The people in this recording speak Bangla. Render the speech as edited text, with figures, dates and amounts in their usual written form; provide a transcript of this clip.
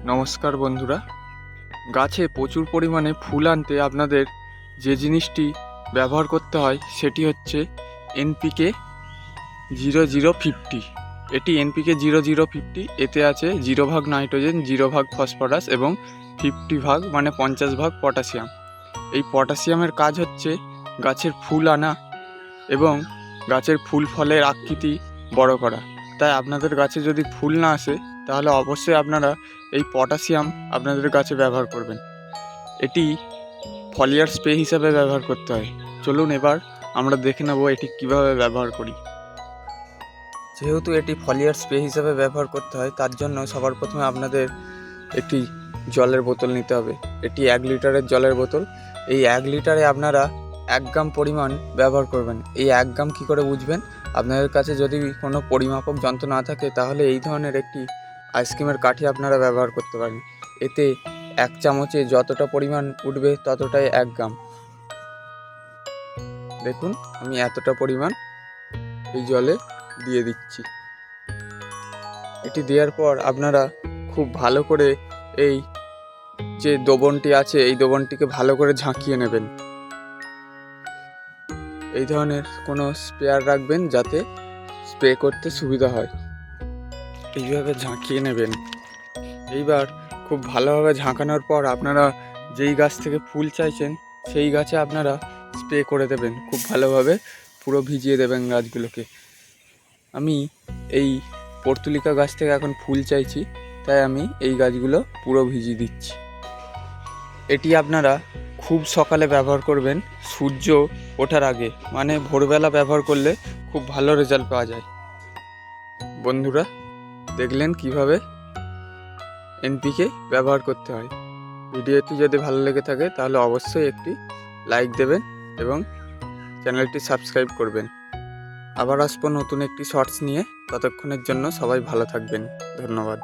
নমস্কার বন্ধুরা, গাছে প্রচুর পরিমাণে ফুল আনতে আপনাদের যে জিনিসটি ব্যবহার করতে হয় সেটি হচ্ছে এনপিকে 0050। এটি এনপিকে 0050। এতে আছে 0 ভাগ নাইট্রোজেন, 0 ভাগ ফসফরাস এবং 50 ভাগ মানে 50 ভাগ পটাশিয়াম। এই পটাশিয়ামের কাজ হচ্ছে গাছের ফুল আনা এবং গাছের ফুল ফলের আকৃতি বড় করা। তাই আপনাদের গাছে যদি ফুল না আসে তাহলে অবশ্যই আপনারা এই পটাশিয়াম আপনাদের গাছে ব্যবহার করবেন। এটি ফলিয়ার স্প্রে হিসাবে ব্যবহার করতে হয়। চলুন এবার আমরা দেখে নেব এটি কিভাবে ব্যবহার করি। যেহেতু এটি ফলিয়ার স্প্রে হিসাবে ব্যবহার করতে হয়, তার জন্য সবার প্রথমে আপনাদের একটি জলের বোতল নিতে হবে। এটি 1 লিটারের জলের বোতল। এই 1 লিটারে আপনারা 1 গ্রাম পরিমাণ ব্যবহার করবেন। এই 1 গ্রাম কী করে বুঝবেন? আপনাদের কাছে যদি কোনো পরিমাপক যন্ত্র না থাকে তাহলে এই ধরনের একটি আইসক্রিমের কাঠি আপনারা ব্যবহার করতে পারেন। এতে 1 চামচে যতটা পরিমাণ উঠবে ততটাই 1 গ্রাম। দেখুন, আমি এতটা পরিমাণ এই জলে দিয়ে দিচ্ছি। এটি দেওয়ার পর আপনারা খুব ভালো করে এই যে দ্রবণটি আছে এই দ্রবণটিকে ভালো করে ঝাঁকিয়ে নেবেন। এই ধরনের কোনো স্প্রেয়ার রাখবেন যাতে স্প্রে করতে সুবিধা হয়। এইভাবে ঝাঁকিয়ে নেবেন। এইবার খুব ভালোভাবে ঝাঁকানোর পর আপনারা যেই গাছ থেকে ফুল চাইছেন সেই গাছে আপনারা স্প্রে করে দেবেন। খুব ভালোভাবে পুরো ভিজিয়ে দেবেন গাছগুলোকে। আমি এই পর্তুলিকা গাছ থেকে এখন ফুল চাইছি, তাই আমি এই গাছগুলো পুরো ভিজিয়ে দিচ্ছি। এটি আপনারা খুব সকালে ব্যবহার করবেন, সূর্য ওঠার আগে, মানে ভোরবেলা ব্যবহার করলে খুব ভালো রেজাল্ট পাওয়া যায়। বন্ধুরা, দেখলেন কিভাবে এনপিকে ব্যবহার করতে হয়। ভিডিওটি যদি ভালো লেগে থাকে তাহলে অবশ্যই একটি লাইক দেবেন এবং চ্যানেলটি সাবস্ক্রাইব করবেন। আবার আসবো নতুন একটি শর্টস নিয়ে। ততক্ষণের জন্য সবাই ভালো থাকবেন। ধন্যবাদ।